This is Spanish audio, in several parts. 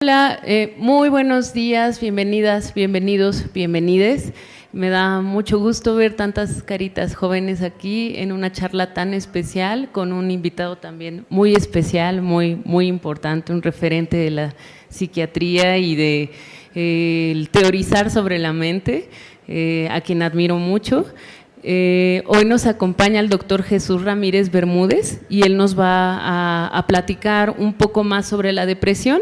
Hola, muy buenos días, bienvenidas, bienvenidos, bienvenides. Me da mucho gusto ver tantas caritas jóvenes aquí en una charla tan especial con un invitado también muy especial, muy importante, un referente de la psiquiatría y de el teorizar sobre la mente, a quien admiro mucho. Hoy nos acompaña el doctor Jesús Ramírez Bermúdez y él nos va a platicar un poco más sobre la depresión.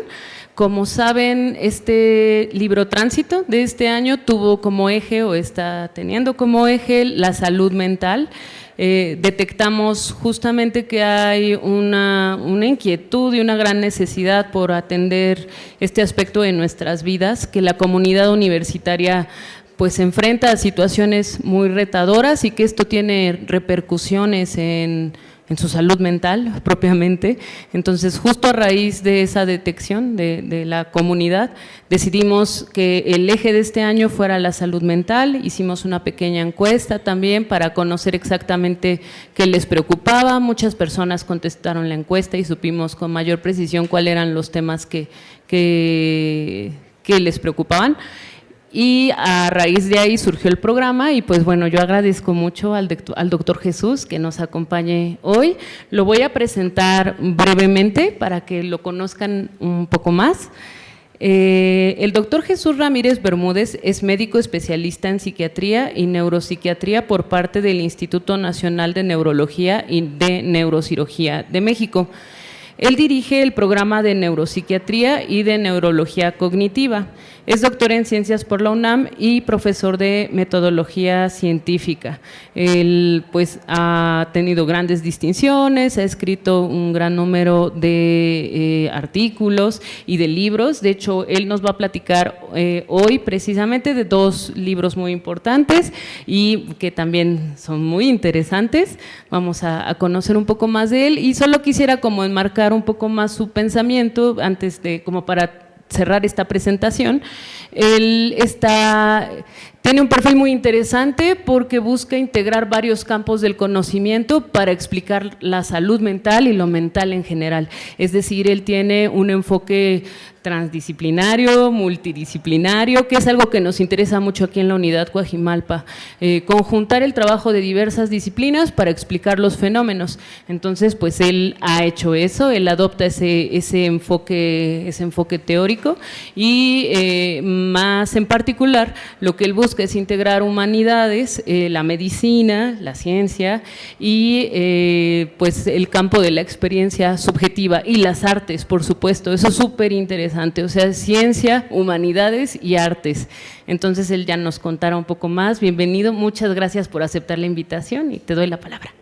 Como saben, este libro Tránsito de este año tuvo como eje o está teniendo como eje la salud mental. Detectamos justamente que hay una inquietud y una gran necesidad por atender este aspecto de nuestras vidas, que la comunidad universitaria pues se enfrenta a situaciones muy retadoras y que esto tiene repercusiones en su salud mental propiamente. Entonces, justo a raíz de esa detección de la comunidad, decidimos que el eje de este año fuera la salud mental. Hicimos una pequeña encuesta también para conocer exactamente qué les preocupaba. Muchas personas contestaron la encuesta y supimos con mayor precisión cuáles eran los temas que les preocupaban. Y a raíz de ahí surgió el programa y pues bueno, yo agradezco mucho al doctor Jesús que nos acompañe hoy. Lo voy a presentar brevemente para que lo conozcan un poco más. El doctor Jesús Ramírez Bermúdez es médico especialista en psiquiatría y neuropsiquiatría por parte del Instituto Nacional de Neurología y de Neurocirugía de México. Él dirige el programa de neuropsiquiatría y de neurología cognitiva. Es doctor en ciencias por la UNAM y profesor de metodología científica. Él pues ha tenido grandes distinciones, ha escrito un gran número de artículos y de libros. De hecho, él nos va a platicar hoy precisamente de dos libros muy importantes y que también son muy interesantes. Vamos a conocer un poco más de él y solo quisiera como enmarcar un poco más su pensamiento antes de, como para cerrar esta presentación. Él tiene un perfil muy interesante porque busca integrar varios campos del conocimiento para explicar la salud mental y lo mental en general. Es decir, él tiene un enfoque transdisciplinario, multidisciplinario, que es algo que nos interesa mucho aquí en la unidad Coajimalpa, conjuntar el trabajo de diversas disciplinas para explicar los fenómenos. Entonces, pues él ha hecho eso, él adopta ese enfoque teórico y más en particular lo que él busca es integrar humanidades, la medicina, la ciencia y pues el campo de la experiencia subjetiva y las artes, por supuesto. Eso es súper interesante. O sea, ciencia, humanidades y artes. Entonces, él ya nos contará un poco más. Bienvenido, muchas gracias por aceptar la invitación y te doy la palabra.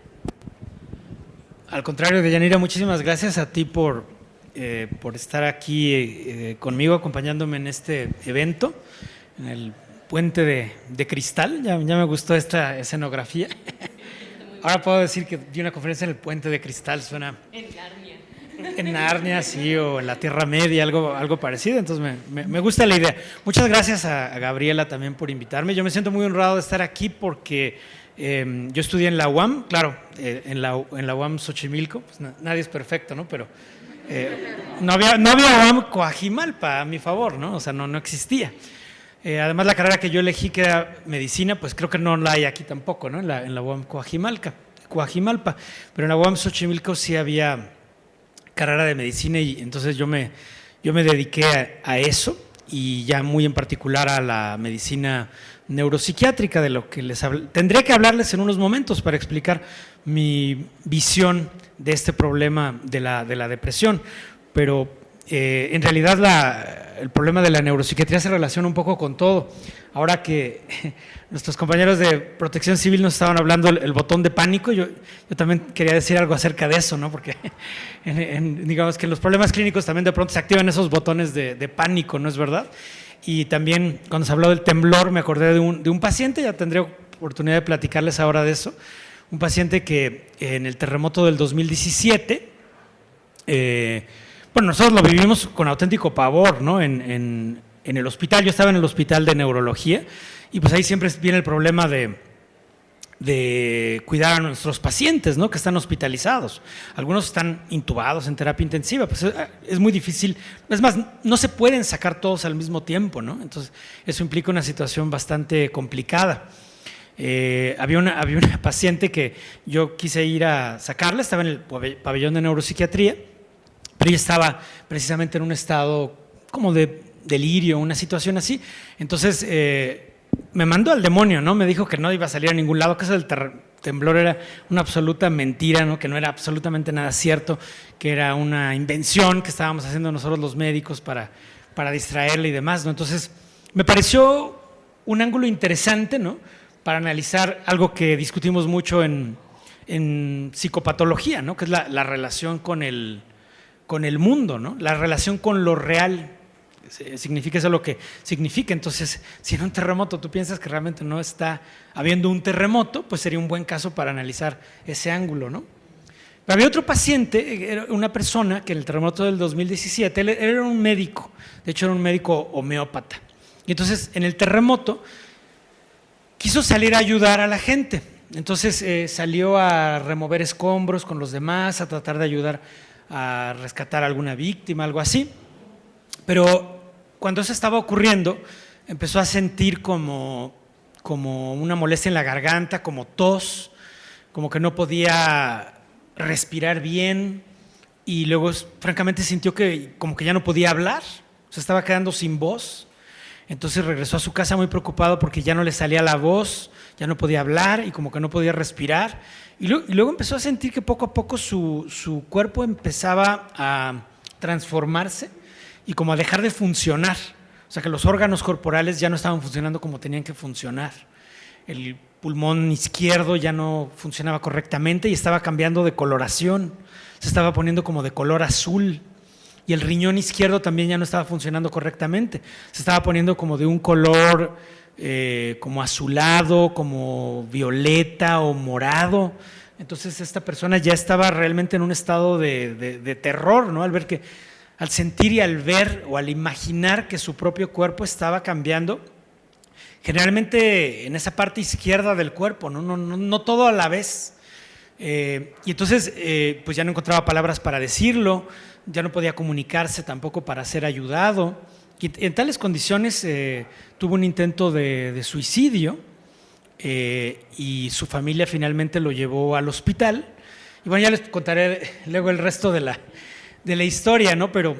Al contrario, Deyanira, muchísimas gracias a ti por estar aquí conmigo, acompañándome en este evento, en el Puente de Cristal. Ya me gustó esta escenografía. Ahora puedo decir que di una conferencia en el Puente de Cristal, suena… En Narnia, sí, o en la Tierra Media, algo parecido, entonces me gusta la idea. Muchas gracias a Gabriela también por invitarme. Yo me siento muy honrado de estar aquí porque yo estudié en la UAM, claro, en la UAM Xochimilco, pues nadie es perfecto, ¿no? Pero no había UAM Coajimalpa a mi favor, ¿no? O sea, no existía. Además, la carrera que yo elegí, que era medicina, pues creo que no la hay aquí tampoco, ¿no? En la UAM Coajimalpa, pero en la UAM Xochimilco sí había carrera de medicina y entonces yo me dediqué a eso y ya muy en particular a la medicina neuropsiquiátrica, de lo que tendré que hablarles en unos momentos para explicar mi visión de este problema de la depresión, pero en realidad el problema de la neuropsiquiatría se relaciona un poco con todo. Ahora que nuestros compañeros de Protección Civil nos estaban hablando el botón de pánico, yo también quería decir algo acerca de eso, ¿no? Porque digamos que en los problemas clínicos también de pronto se activan esos botones de pánico, ¿no es verdad? Y también cuando se habló del temblor me acordé de un paciente, ya tendré oportunidad de platicarles ahora de eso, un paciente que en el terremoto del 2017, bueno, nosotros lo vivimos con auténtico pavor, ¿no? En el hospital, yo estaba en el hospital de neurología y pues ahí siempre viene el problema de de cuidar a nuestros pacientes, ¿no? Que están hospitalizados. Algunos están intubados en terapia intensiva, pues es muy difícil. Es más, no se pueden sacar todos al mismo tiempo, ¿no? Entonces, eso implica una situación bastante complicada. Había una paciente que yo quise ir a sacarla, estaba en el pabellón de neuropsiquiatría, pero ella estaba precisamente en un estado como de delirio, una situación así. Entonces, me mandó al demonio, ¿no? Me dijo que no iba a salir a ningún lado, que eso del temblor era una absoluta mentira, ¿no? Que no era absolutamente nada cierto, que era una invención que estábamos haciendo nosotros los médicos para distraerle y demás, ¿no? Entonces, me pareció un ángulo interesante, ¿no? Para analizar algo que discutimos mucho en psicopatología, ¿no? Que es la relación con el mundo, ¿no? La relación con lo real. Significa eso lo que significa. Entonces, si en un terremoto tú piensas que realmente no está habiendo un terremoto, pues sería un buen caso para analizar ese ángulo, ¿no? Pero había otro paciente, era una persona que en el terremoto del 2017, él era un médico, de hecho era un médico homeópata. Y entonces, en el terremoto, quiso salir a ayudar a la gente. Entonces, salió a remover escombros con los demás, a tratar de ayudar a rescatar a alguna víctima, algo así. Pero cuando eso estaba ocurriendo, empezó a sentir como una molestia en la garganta, como tos, como que no podía respirar bien, y luego francamente sintió que como que ya no podía hablar, se estaba quedando sin voz. Entonces regresó a su casa muy preocupado porque ya no le salía la voz, ya no podía hablar y como que no podía respirar. Y luego empezó a sentir que poco a poco su cuerpo empezaba a transformarse y como a dejar de funcionar. O sea, que los órganos corporales ya no estaban funcionando como tenían que funcionar. El pulmón izquierdo ya no funcionaba correctamente y estaba cambiando de coloración. Se estaba poniendo como de color azul. Y el riñón izquierdo también ya no estaba funcionando correctamente. Se estaba poniendo como de un color como azulado, como violeta o morado. Entonces esta persona ya estaba realmente en un estado de terror, ¿no? Al sentir y al ver o al imaginar que su propio cuerpo estaba cambiando, generalmente en esa parte izquierda del cuerpo, no todo a la vez. Y entonces pues ya no encontraba palabras para decirlo, ya no podía comunicarse tampoco para ser ayudado. Y en tales condiciones tuvo un intento de suicidio y su familia finalmente lo llevó al hospital. Y bueno, ya les contaré luego el resto de la historia, ¿no? Pero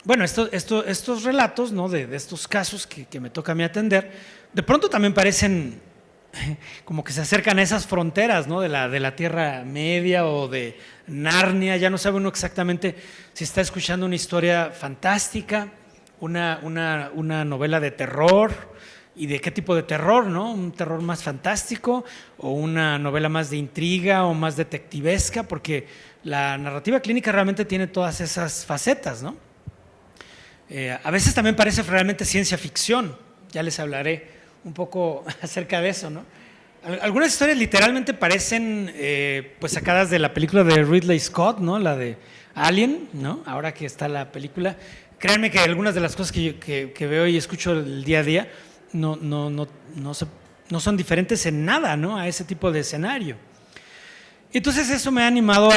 bueno, estos relatos, ¿no? de estos casos que me toca a mí atender, de pronto también parecen como que se acercan a esas fronteras, ¿no? de la Tierra Media o de Narnia. Ya no sabe uno exactamente si está escuchando una historia fantástica, una novela de terror, y de qué tipo de terror, ¿no? Un terror más fantástico o una novela más de intriga o más detectivesca, porque la narrativa clínica realmente tiene todas esas facetas, ¿no? A veces también parece realmente ciencia ficción, ya les hablaré un poco acerca de eso, ¿no? Algunas historias literalmente parecen pues sacadas de la película de Ridley Scott, ¿no? La de Alien, ¿no? Ahora que está la película, créanme que algunas de las cosas que veo y escucho el día a día no son diferentes en nada, ¿no? A ese tipo de escenario. Entonces eso me ha animado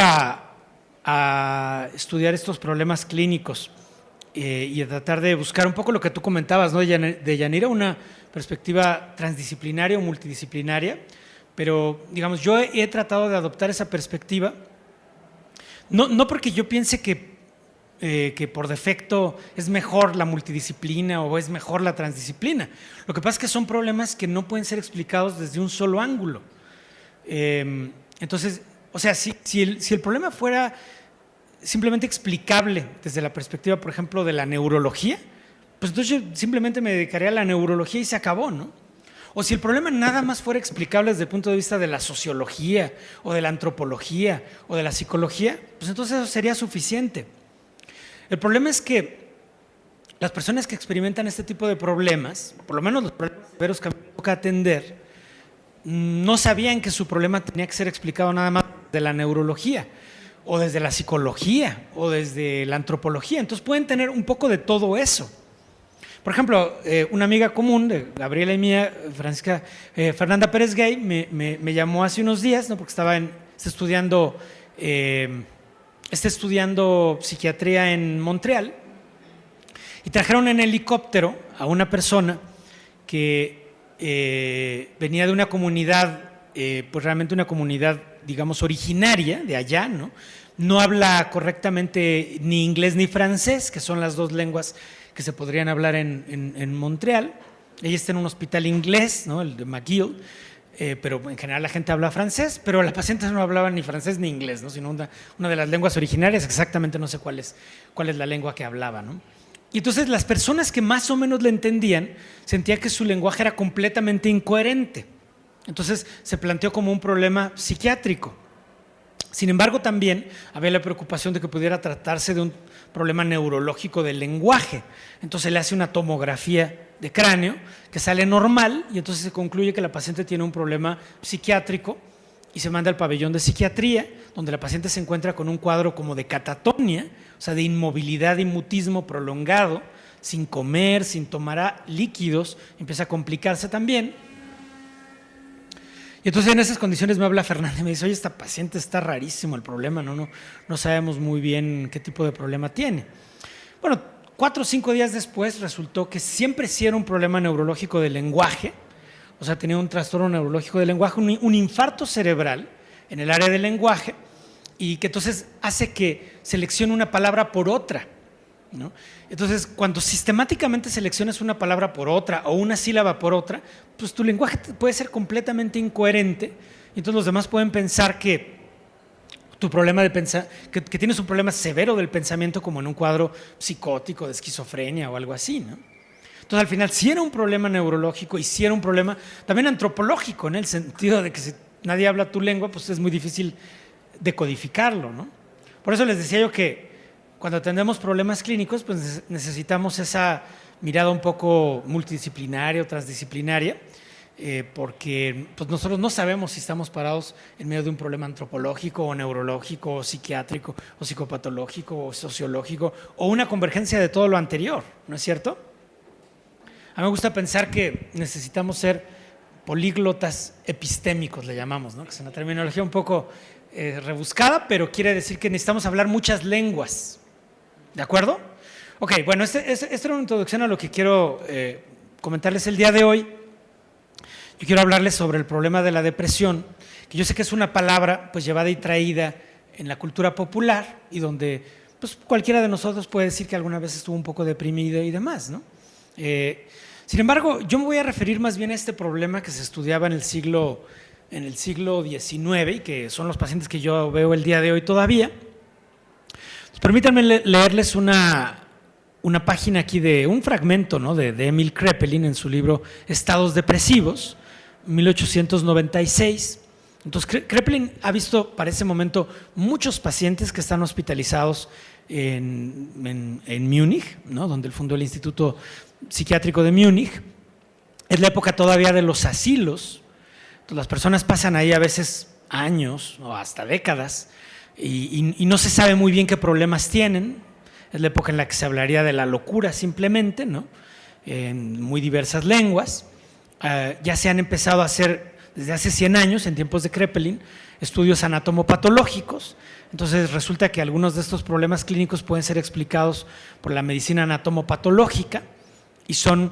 a estudiar estos problemas clínicos y a tratar de buscar un poco lo que tú comentabas, ¿no? De Yanira, una perspectiva transdisciplinaria o multidisciplinaria, pero digamos, yo he tratado de adoptar esa perspectiva, no porque yo piense que por defecto es mejor la multidisciplina o es mejor la transdisciplina. Lo que pasa es que son problemas que no pueden ser explicados desde un solo ángulo. Entonces, o sea, si el problema fuera simplemente explicable desde la perspectiva, por ejemplo, de la neurología, pues entonces yo simplemente me dedicaría a la neurología y se acabó, ¿no? O si el problema nada más fuera explicable desde el punto de vista de la sociología o de la antropología o de la psicología, pues entonces eso sería suficiente. El problema es que las personas que experimentan este tipo de problemas, por lo menos los problemas severos que me toca atender, no sabían que su problema tenía que ser explicado nada más de la neurología o desde la psicología o desde la antropología. Entonces pueden tener un poco de todo eso. Por ejemplo, una amiga común de Gabriela y mía, Fernanda Pérez Gay, me llamó hace unos días, ¿no? Porque está estudiando psiquiatría en Montreal, y trajeron en helicóptero a una persona que venía de una comunidad, pues realmente una comunidad, digamos, originaria de allá, ¿no? No habla correctamente ni inglés ni francés, que son las dos lenguas que se podrían hablar en Montreal. Ella está en un hospital inglés, ¿no? El de McGill, pero en general la gente habla francés, pero la paciente no hablaba ni francés ni inglés, ¿no? Sino una de las lenguas originarias, exactamente no sé cuál es la lengua que hablaba, ¿no? Y entonces las personas que más o menos le entendían sentían que su lenguaje era completamente incoherente. Entonces se planteó como un problema psiquiátrico. Sin embargo, también había la preocupación de que pudiera tratarse de un problema neurológico del lenguaje. Entonces le hace una tomografía de cráneo que sale normal y entonces se concluye que la paciente tiene un problema psiquiátrico y se manda al pabellón de psiquiatría, donde la paciente se encuentra con un cuadro como de catatonia, o sea, de inmovilidad y mutismo prolongado, sin comer, sin tomar líquidos, empieza a complicarse también. Y entonces en esas condiciones me habla Fernanda y me dice, oye, esta paciente está rarísimo el problema, no sabemos muy bien qué tipo de problema tiene. Bueno, 4 o 5 días después resultó que siempre sí era un problema neurológico del lenguaje, o sea, tenía un trastorno neurológico del lenguaje, un infarto cerebral en el área del lenguaje, y que entonces hace que seleccione una palabra por otra, ¿no? Entonces, cuando sistemáticamente seleccionas una palabra por otra o una sílaba por otra, pues tu lenguaje puede ser completamente incoherente y entonces los demás pueden pensar que tu problema que tienes un problema severo del pensamiento, como en un cuadro psicótico de esquizofrenia o algo así, ¿no? Entonces, al final, sí era un problema neurológico y sí era un problema también antropológico, en el sentido de que si nadie habla tu lengua, pues es muy difícil decodificarlo, ¿no? Por eso les decía yo que cuando atendemos problemas clínicos, pues necesitamos esa mirada un poco multidisciplinaria o transdisciplinaria, porque pues nosotros no sabemos si estamos parados en medio de un problema antropológico o neurológico o psiquiátrico o psicopatológico o sociológico o una convergencia de todo lo anterior, ¿no es cierto? A mí me gusta pensar que necesitamos ser políglotas epistémicos, le llamamos, ¿no? Que es una terminología un poco rebuscada, pero quiere decir que necesitamos hablar muchas lenguas. ¿De acuerdo? Ok, bueno, esta era una introducción a lo que quiero comentarles el día de hoy. Yo quiero hablarles sobre el problema de la depresión, que yo sé que es una palabra pues llevada y traída en la cultura popular y donde pues, cualquiera de nosotros puede decir que alguna vez estuvo un poco deprimido y demás, ¿no? Sin embargo, yo me voy a referir más bien a este problema que se estudiaba en el siglo XIX y que son los pacientes que yo veo el día de hoy todavía. Permítanme leerles una página aquí de un fragmento, ¿no? de Emil Kraepelin en su libro Estados Depresivos, 1896. Entonces, Kraepelin ha visto para ese momento muchos pacientes que están hospitalizados en Múnich, ¿no? Donde él fundó el Instituto Psiquiátrico de Múnich. Es la época todavía de los asilos. Entonces, las personas pasan ahí a veces años o hasta décadas y no se sabe muy bien qué problemas tienen. Es la época en la que se hablaría de la locura simplemente, ¿no? En muy diversas lenguas. Ya se han empezado a hacer desde hace 100 años, en tiempos de Kraepelin, estudios anatomopatológicos. Entonces resulta que algunos de estos problemas clínicos pueden ser explicados por la medicina anatomopatológica y son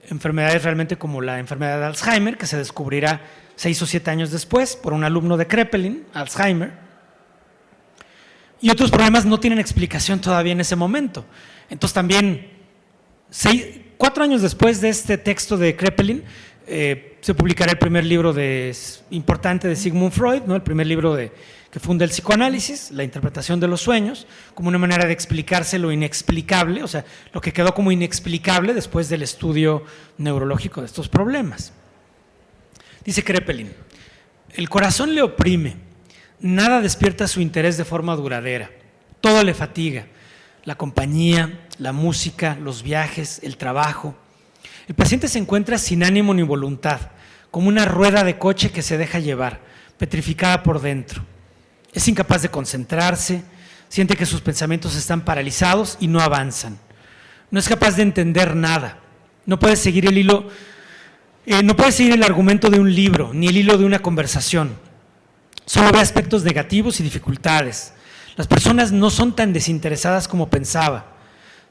enfermedades realmente como la enfermedad de Alzheimer, que se descubrirá 6 o 7 años después por un alumno de Kraepelin, Alzheimer. Y otros problemas no tienen explicación todavía en ese momento. Entonces también, 4 años después de este texto de Kraepelin, se publicará el primer libro importante de Sigmund Freud, ¿no? El primer libro que funda el psicoanálisis, la interpretación de los sueños, como una manera de explicarse lo inexplicable, o sea, lo que quedó como inexplicable después del estudio neurológico de estos problemas. Dice Kraepelin, el corazón le oprime, nada despierta su interés de forma duradera, todo le fatiga, la compañía, la música, los viajes, el trabajo. El paciente se encuentra sin ánimo ni voluntad, como una rueda de coche que se deja llevar, petrificada por dentro. Es incapaz de concentrarse, siente que sus pensamientos están paralizados y no avanzan. No es capaz de entender nada, No puedes seguir el hilo, no puedes seguir el argumento de un libro, ni el hilo de una conversación. Solo ve aspectos negativos y dificultades. Las personas no son tan desinteresadas como pensaba.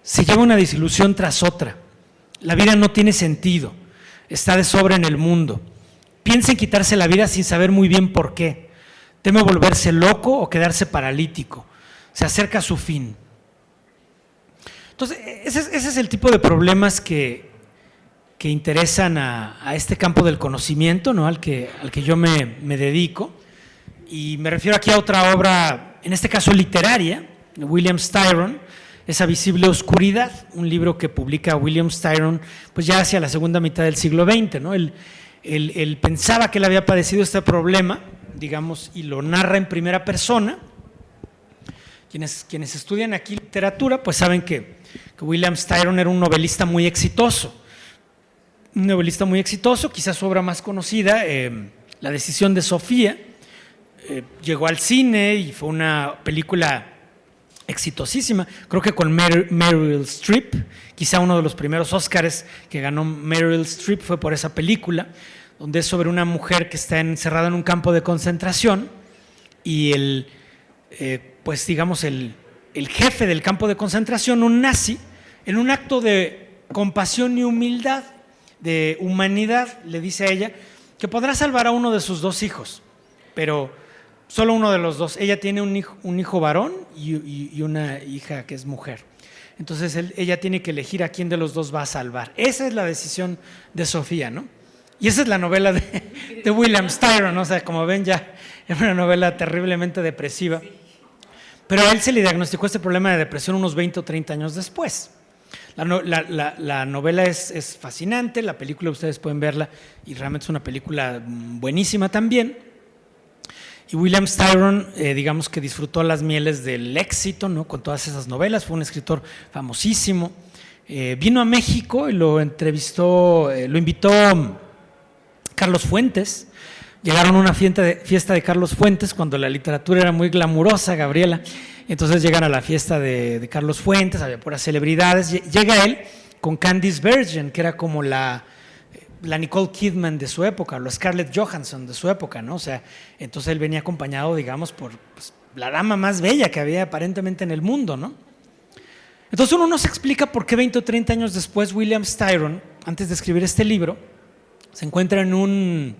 Se lleva una desilusión tras otra. La vida no tiene sentido. Está de sobra en el mundo. Piensa en quitarse la vida sin saber muy bien por qué. Teme volverse loco o quedarse paralítico. Se acerca a su fin. Entonces, ese es el tipo de problemas que interesan a este campo del conocimiento, ¿no? al que yo me dedico. Y me refiero aquí a otra obra, en este caso literaria, de William Styron, Esa visible oscuridad, un libro que publica William Styron pues ya hacia la segunda mitad del siglo XX, ¿no? Él pensaba que él había padecido este problema, digamos, y lo narra en primera persona. Quienes estudian aquí literatura pues saben que William Styron era un novelista muy exitoso, quizás su obra más conocida, La decisión de Sofía, llegó al cine y fue una película exitosísima, creo que con Meryl Streep, quizá uno de los primeros Óscares que ganó Meryl Streep fue por esa película, donde es sobre una mujer que está encerrada en un campo de concentración y pues digamos el jefe del campo de concentración, un nazi, en un acto de compasión y humildad, de humanidad, le dice a ella que podrá salvar a uno de sus dos hijos, pero solo uno de los dos. Ella tiene un hijo varón y una hija que es mujer. Entonces ella tiene que elegir a quién de los dos va a salvar. Esa es la decisión de Sofía, ¿no? Y esa es la novela de William Styron, ¿no? O sea, como ven, ya es una novela terriblemente depresiva. Pero a él se le diagnosticó este problema de depresión unos 20 o 30 años después. La novela es fascinante, la película ustedes pueden verla y realmente es una película buenísima también. Y William Styron, digamos que disfrutó las mieles del éxito, ¿no? Con todas esas novelas, fue un escritor famosísimo. Vino a México y lo invitó Carlos Fuentes. Llegaron a una fiesta de Carlos Fuentes cuando la literatura era muy glamurosa, Gabriela. Entonces llegan a la fiesta de Carlos Fuentes, había puras celebridades. Llega él con Candice Bergen, que era como la Nicole Kidman de su época, la Scarlett Johansson de su época, ¿no? O sea, entonces él venía acompañado, digamos, por la dama más bella que había aparentemente en el mundo, ¿no? Entonces uno no se explica por qué 20 o 30 años después William Styron, antes de escribir este libro, se encuentra en un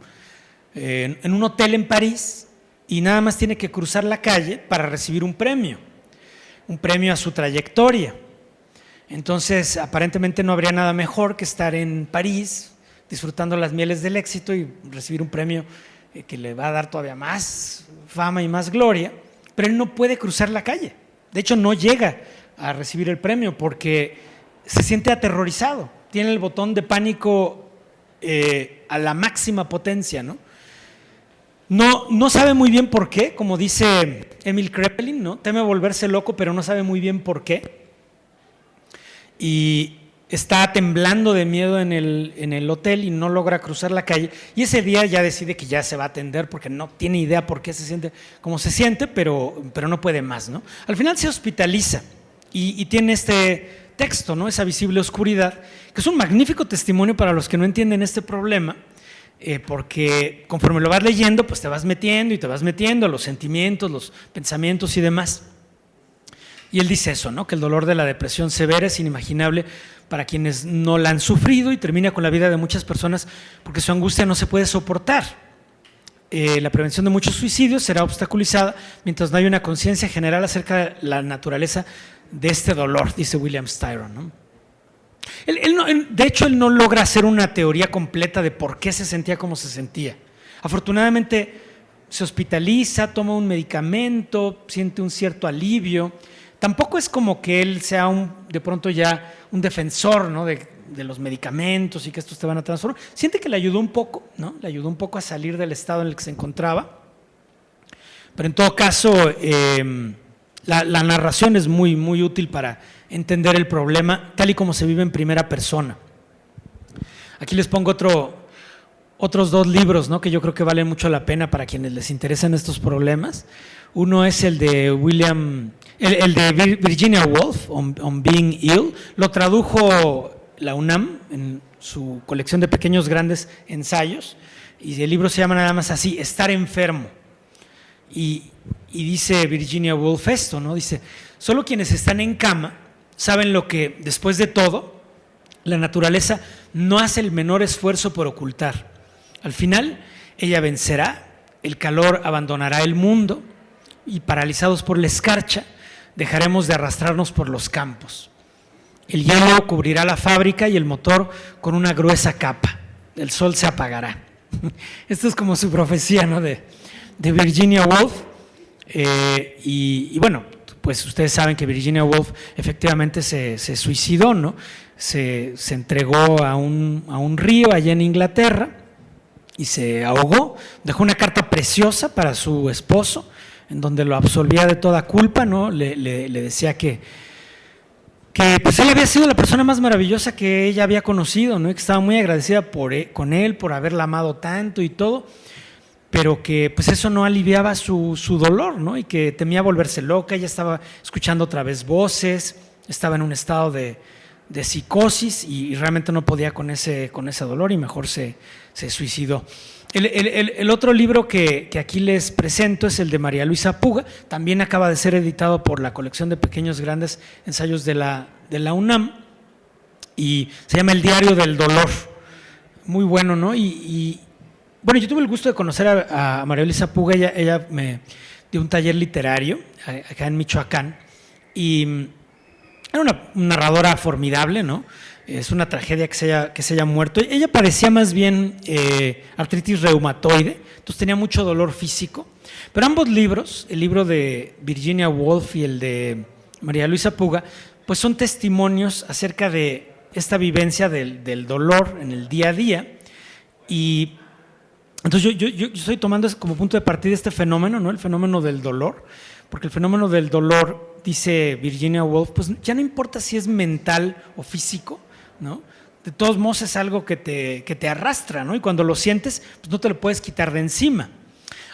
hotel en París y nada más tiene que cruzar la calle para recibir un premio a su trayectoria. Entonces, aparentemente no habría nada mejor que estar en París disfrutando las mieles del éxito y recibir un premio que le va a dar todavía más fama y más gloria, pero él no puede cruzar la calle. De hecho, no llega a recibir el premio porque se siente aterrorizado, tiene el botón de pánico a la máxima potencia, ¿no? No sabe muy bien por qué, como dice Emil Kraepelin, ¿no? Teme volverse loco, pero no sabe muy bien por qué. Y está temblando de miedo en el hotel y no logra cruzar la calle. Y ese día ya decide que ya se va a atender porque no tiene idea por qué se siente como se siente, pero no puede más, ¿no? Al final se hospitaliza y tiene este texto, ¿no? Esa visible oscuridad, que es un magnífico testimonio para los que no entienden este problema. Porque conforme lo vas leyendo, pues te vas metiendo los sentimientos, los pensamientos y demás. Y él dice eso, ¿no? Que el dolor de la depresión severa es inimaginable para quienes no la han sufrido y termina con la vida de muchas personas porque su angustia no se puede soportar. La prevención de muchos suicidios será obstaculizada mientras no haya una conciencia general acerca de la naturaleza de este dolor, dice William Styron, ¿no? De hecho, él no logra hacer una teoría completa de por qué se sentía como se sentía. Afortunadamente, se hospitaliza, toma un medicamento, siente un cierto alivio. Tampoco es como que él sea de pronto ya un defensor, ¿no? de los medicamentos y que estos te van a transformar. Siente que le ayudó un poco, ¿no? Le ayudó un poco a salir del estado en el que se encontraba. Pero en todo caso, la narración es muy, muy útil para entender el problema tal y como se vive en primera persona. Aquí les pongo otros dos libros, ¿no? Que yo creo que valen mucho la pena para quienes les interesan estos problemas. Uno es el de Virginia Woolf, on Being Ill. Lo tradujo la UNAM en su colección de pequeños grandes ensayos, y el libro se llama nada más así, Estar enfermo. Y dice Virginia Woolf esto, ¿no? Dice, solo quienes están en cama saben lo que, después de todo, la naturaleza no hace el menor esfuerzo por ocultar. Al final, ella vencerá, el calor abandonará el mundo y, paralizados por la escarcha, dejaremos de arrastrarnos por los campos. El hielo cubrirá la fábrica y el motor con una gruesa capa. El sol se apagará. Esto es como su profecía, ¿no? de Virginia Woolf. Y bueno, pues ustedes saben que Virginia Woolf efectivamente se suicidó, ¿no? Se entregó a un río allá en Inglaterra y se ahogó. Dejó una carta preciosa para su esposo, en donde lo absolvía de toda culpa, ¿no? Le decía que pues él había sido la persona más maravillosa que ella había conocido, ¿no? Y que estaba muy agradecida con él, por haberla amado tanto y todo, pero que pues eso no aliviaba su dolor, ¿no? Y que temía volverse loca. Ella estaba escuchando otra vez voces, estaba en un estado de psicosis y realmente no podía con ese dolor y mejor se suicidó. El otro libro que aquí les presento es el de María Luisa Puga, también acaba de ser editado por la colección de pequeños grandes ensayos de la UNAM y se llama El diario del dolor, muy bueno, ¿no? Y bueno, yo tuve el gusto de conocer a María Luisa Puga. Ella me dio un taller literario acá en Michoacán y era una narradora formidable, ¿no? Es una tragedia que se haya muerto. Ella padecía más bien artritis reumatoide, entonces tenía mucho dolor físico. Pero ambos libros, el libro de Virginia Woolf y el de María Luisa Puga, pues son testimonios acerca de esta vivencia del dolor en el día a día. Y entonces yo estoy tomando como punto de partida este fenómeno, ¿no? El fenómeno del dolor, porque el fenómeno del dolor, dice Virginia Woolf, pues ya no importa si es mental o físico, ¿no? De todos modos es algo que te arrastra, ¿no? Y cuando lo sientes, pues no te lo puedes quitar de encima.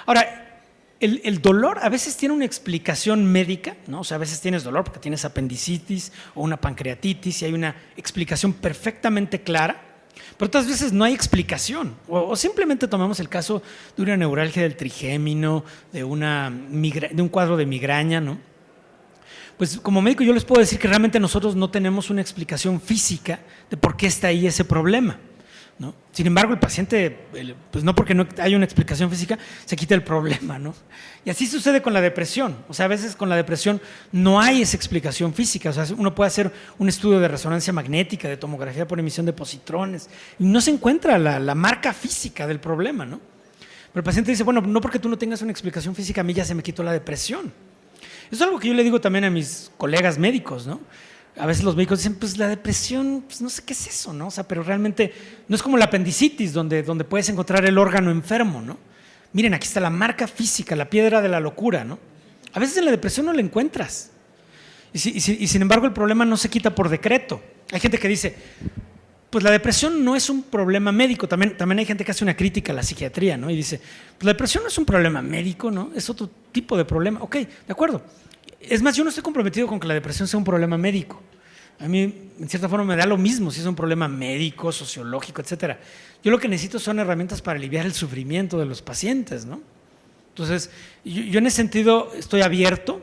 Ahora, el dolor a veces tiene una explicación médica, ¿no? O sea, a veces tienes dolor porque tienes apendicitis o una pancreatitis y hay una explicación perfectamente clara, pero otras veces no hay explicación. O simplemente tomamos el caso de una neuralgia del trigémino, de un cuadro de migraña, ¿no? Pues como médico yo les puedo decir que realmente nosotros no tenemos una explicación física de por qué está ahí ese problema, ¿no? Sin embargo, el paciente, pues no porque no haya una explicación física, se quita el problema, ¿no? Y así sucede con la depresión. O sea, a veces con la depresión no hay esa explicación física. O sea, uno puede hacer un estudio de resonancia magnética, de tomografía por emisión de positrones, y no se encuentra la marca física del problema, ¿no? Pero el paciente dice, bueno, no porque tú no tengas una explicación física, a mí ya se me quitó la depresión. Eso es algo que yo le digo también a mis colegas médicos, ¿no? A veces los médicos dicen, pues la depresión, pues no sé qué es eso, ¿no? O sea, pero realmente no es como la apendicitis, donde puedes encontrar el órgano enfermo, ¿no? Miren, aquí está la marca física, la piedra de la locura, ¿no? A veces en la depresión no la encuentras. Y sin embargo el problema no se quita por decreto. Hay gente que dice, pues la depresión no es un problema médico. También hay gente que hace una crítica a la psiquiatría, ¿no? Y dice, pues la depresión no es un problema médico, ¿no? Es otro tipo de problema. Ok, de acuerdo. Es más, yo no estoy comprometido con que la depresión sea un problema médico. A mí, en cierta forma, me da lo mismo si es un problema médico, sociológico, etcétera. Yo lo que necesito son herramientas para aliviar el sufrimiento de los pacientes, ¿no? Entonces, yo en ese sentido estoy abierto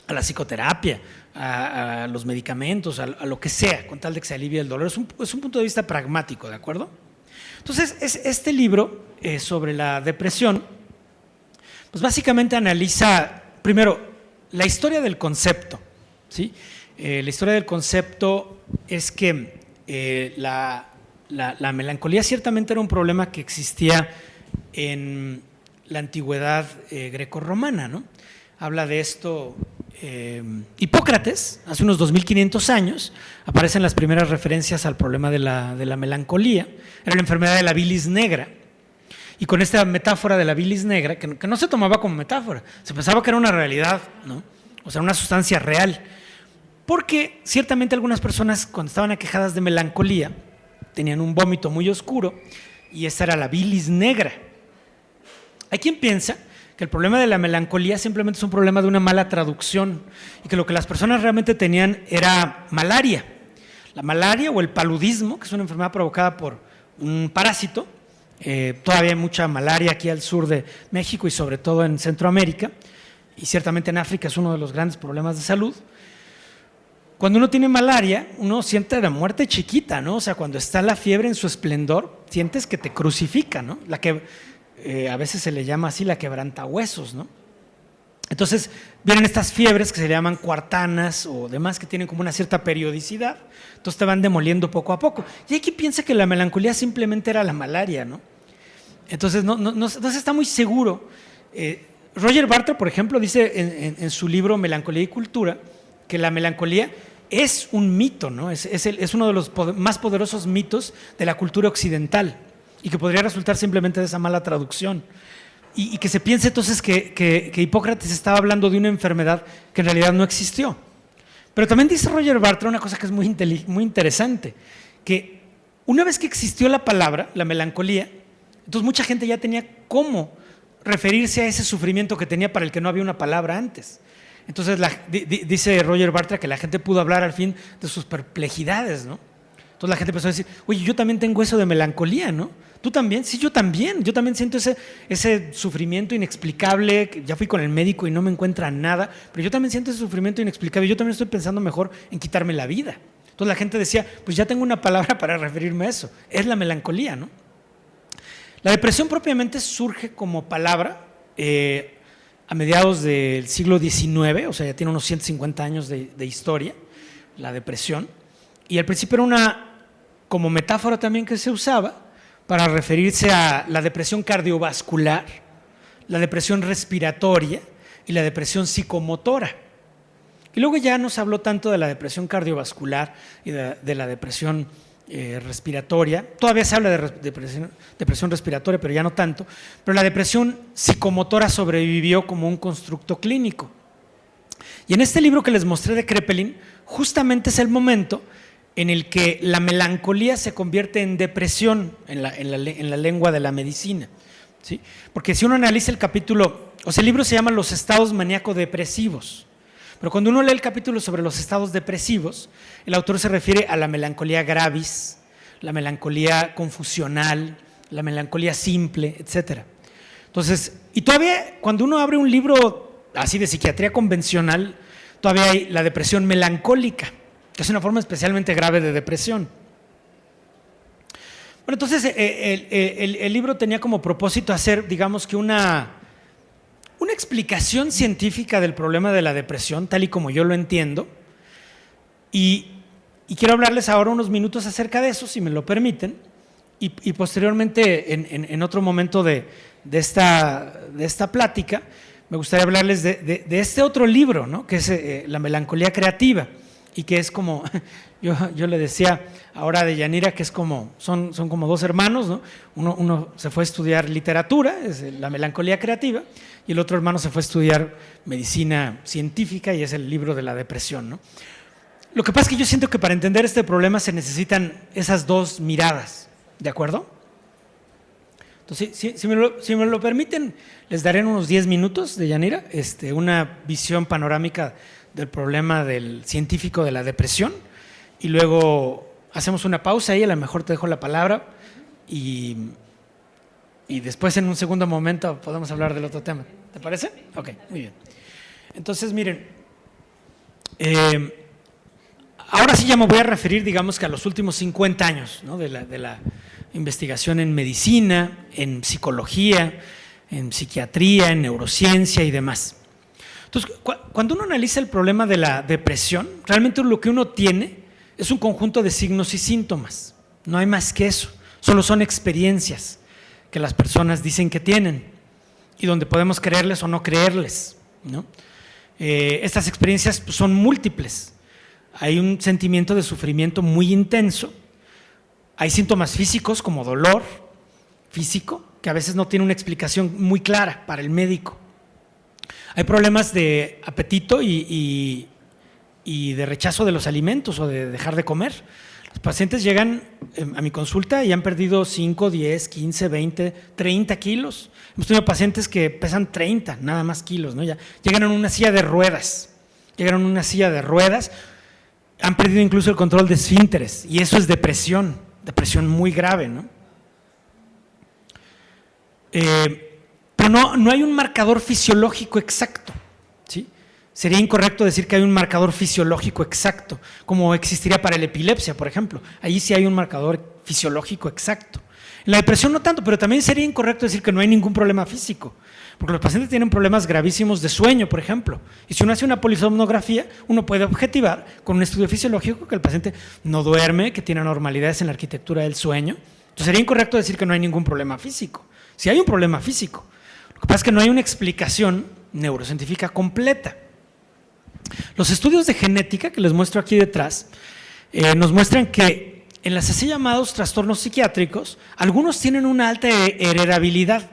a la psicoterapia, a los medicamentos, a lo que sea, con tal de que se alivie el dolor. Es un punto de vista pragmático, ¿de acuerdo? Entonces, este libro sobre la depresión, pues básicamente analiza, primero, la historia del concepto, ¿sí? La historia del concepto es que la melancolía ciertamente era un problema que existía en la antigüedad grecorromana, ¿no? Habla de esto Hipócrates, hace unos 2500 años, aparecen las primeras referencias al problema de la melancolía. Era la enfermedad de la bilis negra. Y con esta metáfora de la bilis negra, que no se tomaba como metáfora, se pensaba que era una realidad, ¿no? O sea, una sustancia real. Porque ciertamente algunas personas, cuando estaban aquejadas de melancolía, tenían un vómito muy oscuro y esta era la bilis negra. Hay quien piensa que el problema de la melancolía simplemente es un problema de una mala traducción y que lo que las personas realmente tenían era malaria. La malaria o el paludismo, que es una enfermedad provocada por un parásito, todavía hay mucha malaria aquí al sur de México y sobre todo en Centroamérica, y ciertamente en África es uno de los grandes problemas de salud. Cuando uno tiene malaria, uno siente la muerte chiquita, ¿no? O sea, cuando está la fiebre en su esplendor, sientes que te crucifica, ¿no? La que a veces se le llama así la quebrantahuesos, ¿no? Entonces vienen estas fiebres que se llaman cuartanas o demás, que tienen como una cierta periodicidad, entonces te van demoliendo poco a poco. Y hay quien piensa que la melancolía simplemente era la malaria, ¿no? Entonces no se está muy seguro. Roger Bartra, por ejemplo, dice en su libro Melancolía y Cultura que la melancolía es un mito, ¿no? Es uno de los más poderosos mitos de la cultura occidental y que podría resultar simplemente de esa mala traducción. Y que se piense entonces que Hipócrates estaba hablando de una enfermedad que en realidad no existió. Pero también dice Roger Bartra una cosa que es muy interesante, que una vez que existió la palabra, la melancolía, entonces mucha gente ya tenía cómo referirse a ese sufrimiento que tenía para el que no había una palabra antes. Entonces dice Roger Bartra que la gente pudo hablar al fin de sus perplejidades, ¿no? Entonces la gente empezó a decir, oye, yo también tengo eso de melancolía, ¿no? ¿Tú también? Sí, yo también siento ese sufrimiento inexplicable, que ya fui con el médico y no me encuentra nada, pero yo también siento ese sufrimiento inexplicable, yo también estoy pensando mejor en quitarme la vida. Entonces la gente decía, pues ya tengo una palabra para referirme a eso, es la melancolía, ¿no? La depresión propiamente surge como palabra a mediados del siglo XIX, o sea, ya tiene unos 150 años de historia, la depresión, y al principio era una como metáfora también que se usaba para referirse a la depresión cardiovascular, la depresión respiratoria y la depresión psicomotora. Y luego ya no se habló tanto de la depresión cardiovascular y de la depresión respiratoria. Todavía se habla de depresión respiratoria, pero ya no tanto. Pero la depresión psicomotora sobrevivió como un constructo clínico. Y en este libro que les mostré de Kraepelin, justamente es el momento en el que la melancolía se convierte en depresión en la lengua de la medicina, ¿sí? Porque si uno analiza el capítulo, o sea, el libro se llama Los estados maníaco-depresivos, pero cuando uno lee el capítulo sobre los estados depresivos, el autor se refiere a la melancolía gravis, la melancolía confusional, la melancolía simple, etc. Entonces, y todavía cuando uno abre un libro así de psiquiatría convencional, todavía hay la depresión melancólica, que es una forma especialmente grave de depresión. Bueno, entonces el libro tenía como propósito hacer, digamos que una explicación científica del problema de la depresión, tal y como yo lo entiendo, y quiero hablarles ahora unos minutos acerca de eso, si me lo permiten, y posteriormente, en otro momento de esta plática, me gustaría hablarles de este otro libro, ¿no? Que es La melancolía creativa, y que es como, yo le decía ahora a Deyanira que es como, son como dos hermanos, ¿no? Uno se fue a estudiar literatura, es la melancolía creativa, y el otro hermano se fue a estudiar medicina científica, y es el libro de la depresión, ¿no? Lo que pasa es que yo siento que para entender este problema se necesitan esas dos miradas, ¿de acuerdo? Entonces, si me lo permiten, les daré en unos 10 minutos, Deyanira, una visión panorámica del problema del científico de la depresión, y luego hacemos una pausa ahí, a lo mejor te dejo la palabra y después en un segundo momento podemos hablar del otro tema. ¿Te parece? Ok, muy bien. Entonces, miren, ahora sí ya me voy a referir, digamos que a los últimos 50 años, ¿no? de la investigación en medicina, en psicología, en psiquiatría, en neurociencia y demás. Entonces, cuando uno analiza el problema de la depresión, realmente lo que uno tiene es un conjunto de signos y síntomas. No hay más que eso. Solo son experiencias que las personas dicen que tienen y donde podemos creerles o no creerles, ¿no? Estas experiencias son múltiples. Hay un sentimiento de sufrimiento muy intenso. Hay síntomas físicos como dolor físico, que a veces no tiene una explicación muy clara para el médico. Hay problemas de apetito y de rechazo de los alimentos o de dejar de comer. Los pacientes llegan a mi consulta y han perdido 5, 10, 15, 20, 30 kilos. Hemos tenido pacientes que pesan 30, nada más kilos, ¿no? Ya llegan en una silla de ruedas. han perdido incluso el control de esfínteres, y eso es depresión muy grave, ¿no? Pero no hay un marcador fisiológico exacto, ¿sí? Sería incorrecto decir que hay un marcador fisiológico exacto, como existiría para la epilepsia, por ejemplo. Ahí sí hay un marcador fisiológico exacto. En la depresión no tanto, pero también sería incorrecto decir que no hay ningún problema físico, porque los pacientes tienen problemas gravísimos de sueño, por ejemplo. Y si uno hace una polisomnografía, uno puede objetivar con un estudio fisiológico que el paciente no duerme, que tiene anormalidades en la arquitectura del sueño. Entonces sería incorrecto decir que no hay ningún problema físico. Sí hay un problema físico. Lo que pasa es que no hay una explicación neurocientífica completa. Los estudios de genética que les muestro aquí detrás nos muestran que en los así llamados trastornos psiquiátricos, algunos tienen una alta heredabilidad,